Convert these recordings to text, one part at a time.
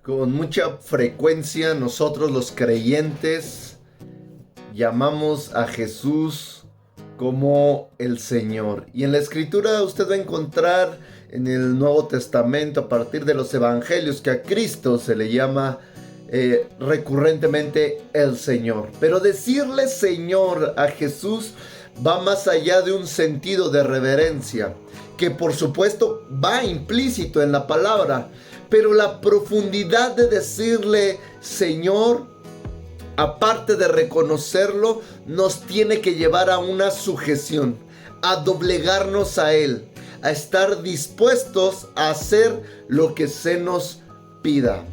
Con mucha frecuencia nosotros los creyentes llamamos a Jesús como el Señor. Y en la Escritura usted va a encontrar en el Nuevo Testamento, a partir de los Evangelios, que a Cristo se le llama recurrentemente el Señor. Pero decirle Señor a Jesús va más allá de un sentido de reverencia, que por supuesto va implícito en la palabra, pero la profundidad de decirle Señor, aparte de reconocerlo, nos tiene que llevar a una sujeción, a doblegarnos a Él, a estar dispuestos a hacer lo que se nos pida.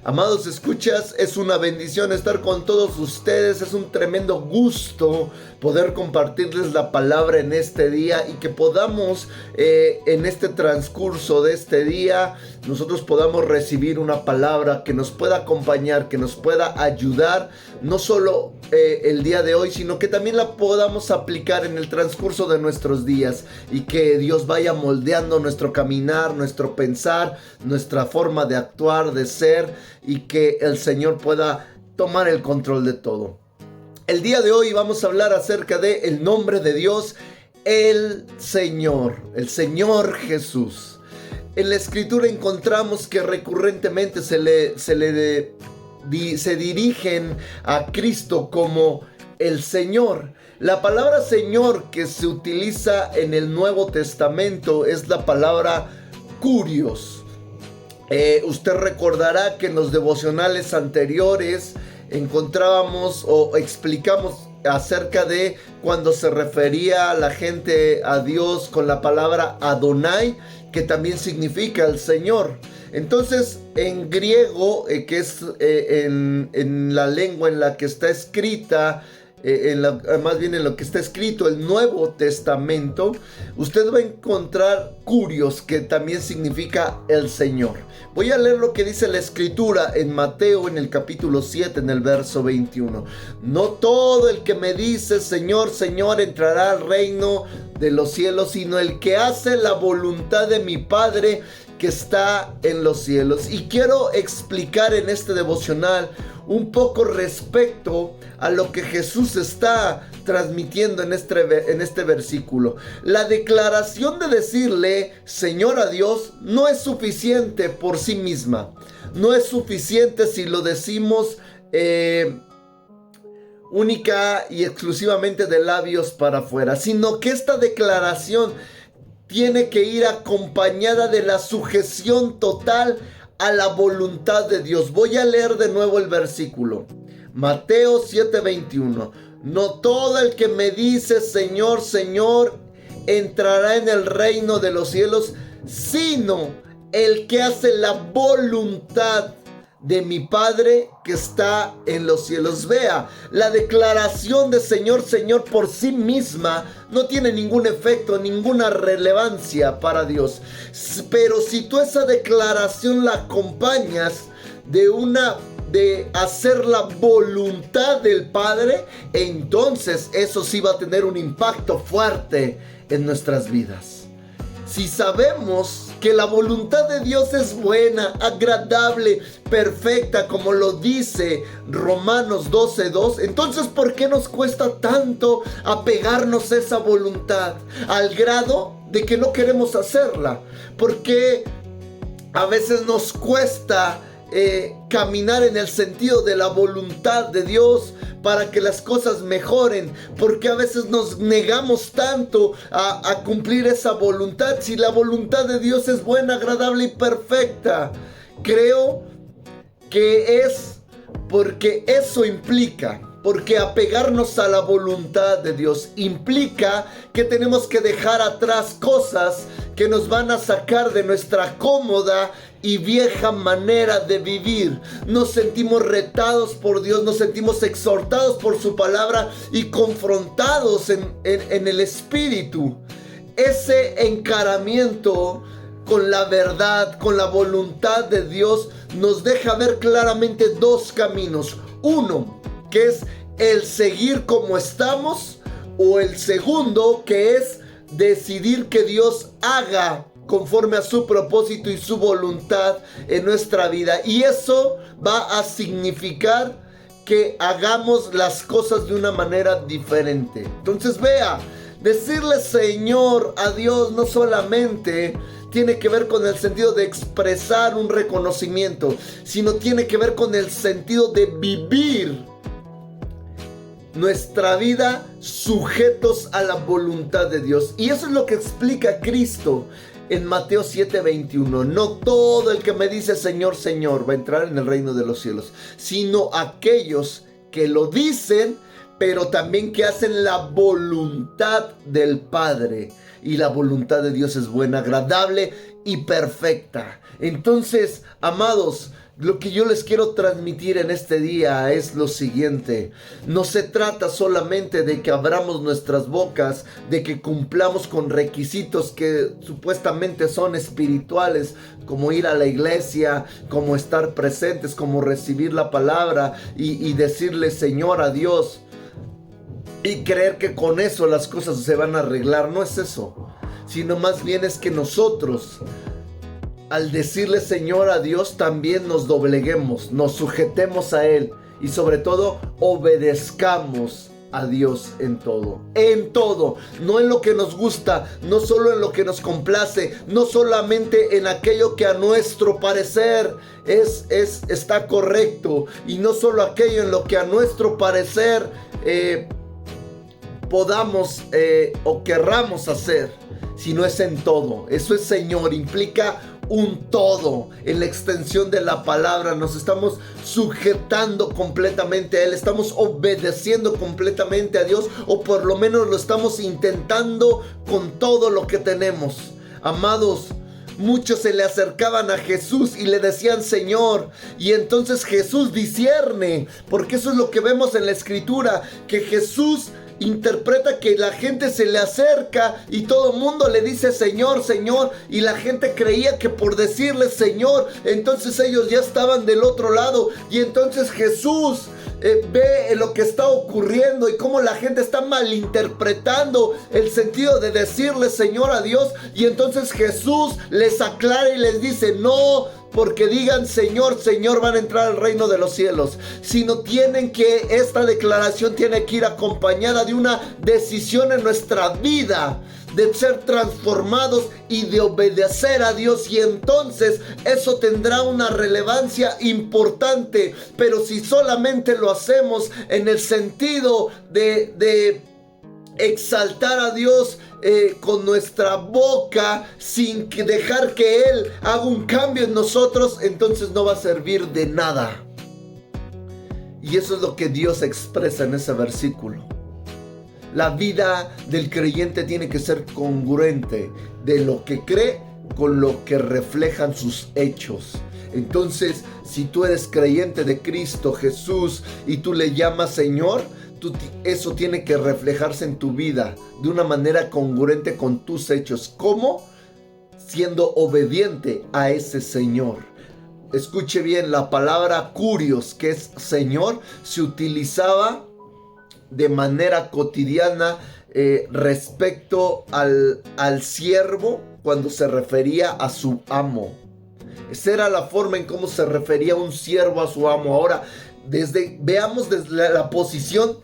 Amados escuchas, es una bendición estar con todos ustedes, es un tremendo gusto poder compartirles la palabra en este día y que podamos en este transcurso de este día nosotros podamos recibir una palabra que nos pueda acompañar, que nos pueda ayudar, no solo el día de hoy, sino que también la podamos aplicar en el transcurso de nuestros días y que Dios vaya moldeando nuestro caminar, nuestro pensar, nuestra forma de actuar, de ser, y que el Señor pueda tomar el control de todo. El día de hoy vamos a hablar acerca de el nombre de Dios, el Señor Jesús. En la Escritura encontramos que recurrentemente se dirigen a Cristo como el Señor. La palabra Señor que se utiliza en el Nuevo Testamento es la palabra Kurios. Usted recordará que en los devocionales anteriores encontrábamos o explicamos acerca de cuando se refería a la gente a Dios con la palabra Adonai, que también significa el Señor. Entonces, en griego, que es en la lengua en la que está escrita, más bien en lo que está escrito el Nuevo Testamento, usted va a encontrar Kurios, que también significa el Señor. Voy a leer lo que dice la Escritura en Mateo, en el capítulo 7, en el verso 21. No todo el que me dice Señor, Señor entrará al reino de los cielos, sino el que hace la voluntad de mi Padre que está en los cielos. Y quiero explicar en este devocional un poco respecto a lo que Jesús está transmitiendo en este versículo. La declaración de decirle Señor a Dios no es suficiente por sí misma. No es suficiente si lo decimos única y exclusivamente de labios para afuera, sino que esta declaración tiene que ir acompañada de la sujeción total a la voluntad de Dios. Voy a leer de nuevo el versículo. Mateo 7:21. No todo el que me dice Señor, Señor entrará en el reino de los cielos, sino el que hace la voluntad de mi Padre que está en los cielos. Vea, la declaración de Señor, Señor por sí misma no tiene ningún efecto, ninguna relevancia para Dios. Pero si tú esa declaración la acompañas de hacer la voluntad del Padre, entonces eso sí va a tener un impacto fuerte en nuestras vidas. Si sabemos que la voluntad de Dios es buena, agradable, perfecta, como lo dice Romanos 12:2, entonces ¿por qué nos cuesta tanto apegarnos a esa voluntad al grado de que no queremos hacerla? ¿Por qué a veces nos cuesta caminar en el sentido de la voluntad de Dios para que las cosas mejoren? Porque a veces nos negamos tanto a cumplir esa voluntad, si la voluntad de Dios es buena, agradable y perfecta. Creo que es porque eso implica, porque apegarnos a la voluntad de Dios implica que tenemos que dejar atrás cosas que nos van a sacar de nuestra cómoda y vieja manera de vivir. Nos sentimos retados por Dios, nos sentimos exhortados por su palabra y confrontados en el espíritu. Ese encaramiento con la verdad, con la voluntad de Dios, nos deja ver claramente dos caminos. Uno, que es el seguir como estamos, o el segundo, que es decidir que Dios haga conforme a su propósito y su voluntad en nuestra vida. Y eso va a significar que hagamos las cosas de una manera diferente. Entonces vea, decirle Señor a Dios no solamente tiene que ver con el sentido de expresar un reconocimiento, sino tiene que ver con el sentido de vivir nuestra vida sujetos a la voluntad de Dios. Y eso es lo que explica Cristo en Mateo 7:21. No todo el que me dice Señor, Señor va a entrar en el reino de los cielos, sino aquellos que lo dicen, pero también que hacen la voluntad del Padre. Y la voluntad de Dios es buena, agradable y perfecta. Entonces, amados, lo que yo les quiero transmitir en este día es lo siguiente. No se trata solamente de que abramos nuestras bocas, de que cumplamos con requisitos que supuestamente son espirituales, como ir a la iglesia, como estar presentes, como recibir la palabra y decirle Señor a Dios, y creer que con eso las cosas se van a arreglar. No es eso, sino más bien es que nosotros, al decirle Señor a Dios, también nos dobleguemos, nos sujetemos a Él y sobre todo obedezcamos a Dios en todo, no en lo que nos gusta, no solo en lo que nos complace, no solamente en aquello que a nuestro parecer está correcto, y no solo aquello en lo que a nuestro parecer podamos o querramos hacer, sino es en todo. Eso es Señor, implica un todo. En la extensión de la palabra nos estamos sujetando completamente a Él, estamos obedeciendo completamente a Dios, o por lo menos lo estamos intentando con todo lo que tenemos. Amados, muchos se le acercaban a Jesús y le decían Señor, y entonces Jesús discierne, porque eso es lo que vemos en la Escritura, que Jesús interpreta que la gente se le acerca y todo el mundo le dice Señor, Señor, y la gente creía que por decirle Señor, entonces ellos ya estaban del otro lado. Y entonces Jesús ve lo que está ocurriendo y cómo la gente está malinterpretando el sentido de decirle Señor a Dios, y entonces Jesús les aclara y les dice no porque digan Señor, Señor van a entrar al reino de los cielos, sino esta declaración tiene que ir acompañada de una decisión en nuestra vida, de ser transformados y de obedecer a Dios, y entonces eso tendrá una relevancia importante. Pero si solamente lo hacemos en el sentido de exaltar a Dios con nuestra boca, sin dejar que Él haga un cambio en nosotros, entonces no va a servir de nada. Y eso es lo que Dios expresa en ese versículo. La vida del creyente tiene que ser congruente de lo que cree con lo que reflejan sus hechos. Entonces, si tú eres creyente de Cristo Jesús y tú le llamas Señor, eso tiene que reflejarse en tu vida de una manera congruente con tus hechos. ¿Cómo? Siendo obediente a ese Señor. Escuche bien, la palabra kurios, que es Señor, se utilizaba de manera cotidiana respecto al siervo cuando se refería a su amo. Esa era la forma en cómo se refería un siervo a su amo. Ahora, veamos desde la posición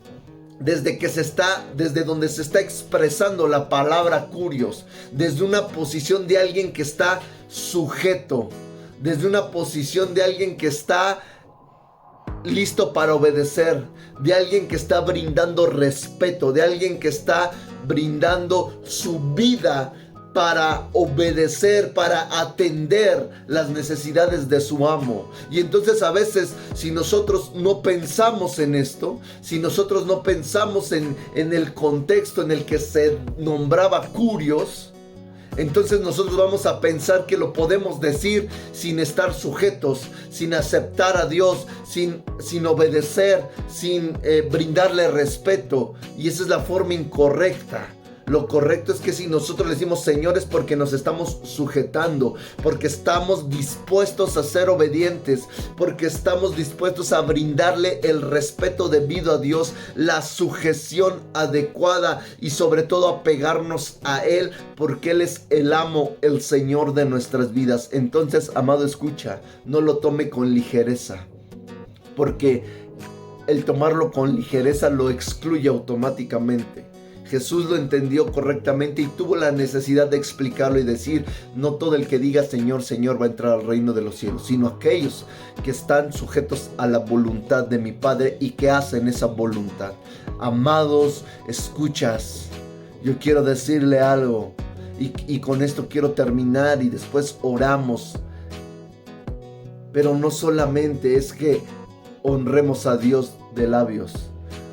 desde donde se está expresando la palabra kurios, desde una posición de alguien que está sujeto, desde una posición de alguien que está listo para obedecer, de alguien que está brindando respeto, de alguien que está brindando su vida para obedecer, para atender las necesidades de su amo. Y entonces a veces, si nosotros no pensamos en esto, si nosotros no pensamos en el contexto en el que se nombraba kurios, entonces nosotros vamos a pensar que lo podemos decir sin estar sujetos, sin aceptar a Dios, sin obedecer, sin brindarle respeto. Y esa es la forma incorrecta. Lo correcto es que si nosotros le decimos Señor es porque nos estamos sujetando, porque estamos dispuestos a ser obedientes, porque estamos dispuestos a brindarle el respeto debido a Dios, la sujeción adecuada y sobre todo apegarnos a Él, porque Él es el amo, el Señor de nuestras vidas. Entonces, amado, escucha, no lo tome con ligereza, porque el tomarlo con ligereza lo excluye automáticamente. Jesús lo entendió correctamente y tuvo la necesidad de explicarlo y decir, no todo el que diga Señor, Señor va a entrar al reino de los cielos, sino aquellos que están sujetos a la voluntad de mi Padre y que hacen esa voluntad. Amados, escuchas, yo quiero decirle algo y con esto quiero terminar y después oramos. Pero no solamente es que honremos a Dios de labios,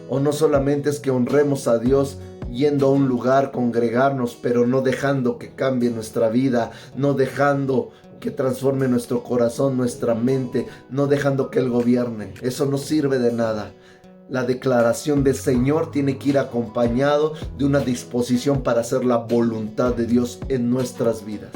o no solamente es que honremos a Dios yendo a un lugar, congregarnos, pero no dejando que cambie nuestra vida, no dejando que transforme nuestro corazón, nuestra mente, no dejando que Él gobierne. Eso no sirve de nada. La declaración de Señor tiene que ir acompañado de una disposición para hacer la voluntad de Dios en nuestras vidas.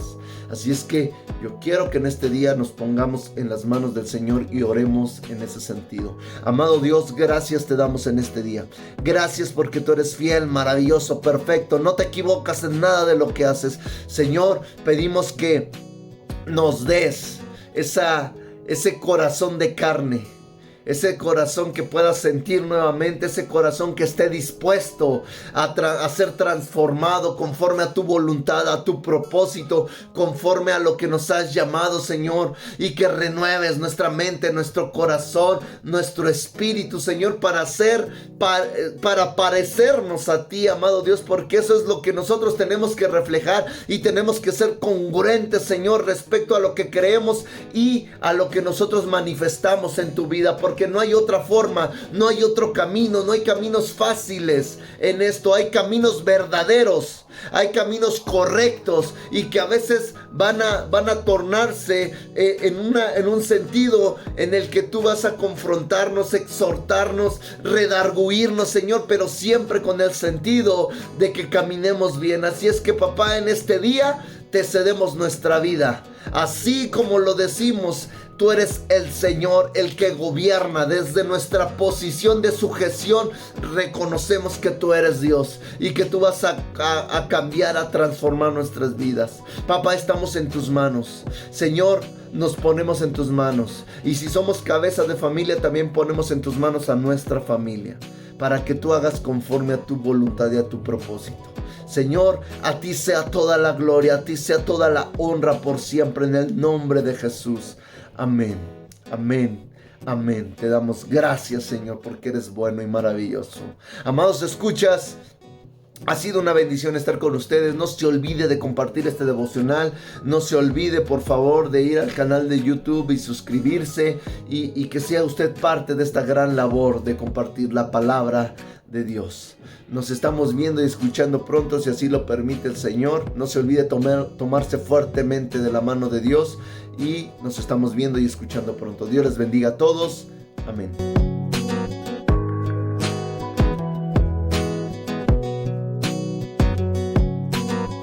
Así es que yo quiero que en este día nos pongamos en las manos del Señor y oremos en ese sentido. Amado Dios, gracias te damos en este día. Gracias porque tú eres fiel, maravilloso, perfecto. No te equivocas en nada de lo que haces. Señor, pedimos que nos des ese corazón de carne. Ese corazón que pueda sentir nuevamente, ese corazón que esté dispuesto a ser transformado conforme a tu voluntad, a tu propósito, conforme a lo que nos has llamado, Señor, y que renueves nuestra mente, nuestro corazón, nuestro espíritu, Señor, para parecernos a ti, amado Dios, porque eso es lo que nosotros tenemos que reflejar y tenemos que ser congruentes, Señor, respecto a lo que creemos y a lo que nosotros manifestamos en tu vida, porque no hay otra forma, no hay otro camino, no hay caminos fáciles en esto, hay caminos verdaderos, hay caminos correctos y que a veces van a tornarse en un sentido en el que tú vas a confrontarnos, exhortarnos, redarguirnos, Señor, pero siempre con el sentido de que caminemos bien. Así es que, papá, en este día te cedemos nuestra vida, así como lo decimos. Tú eres el Señor, el que gobierna. Desde nuestra posición de sujeción reconocemos que tú eres Dios y que tú vas a cambiar, a transformar nuestras vidas. Papá, estamos en tus manos. Señor, nos ponemos en tus manos. Y si somos cabeza de familia, también ponemos en tus manos a nuestra familia, para que tú hagas conforme a tu voluntad y a tu propósito. Señor, a ti sea toda la gloria, a ti sea toda la honra por siempre, en el nombre de Jesús. Amén, amén, amén. Te damos gracias, Señor, porque eres bueno y maravilloso. Amados, escuchas, ha sido una bendición estar con ustedes. No se olvide de compartir este devocional. No se olvide, por favor, de ir al canal de YouTube y suscribirse. Y que sea usted parte de esta gran labor de compartir la palabra de Dios. Nos estamos viendo y escuchando pronto, si así lo permite el Señor. No se olvide tomarse fuertemente de la mano de Dios. Y nos estamos viendo y escuchando pronto. Dios les bendiga a todos. Amén.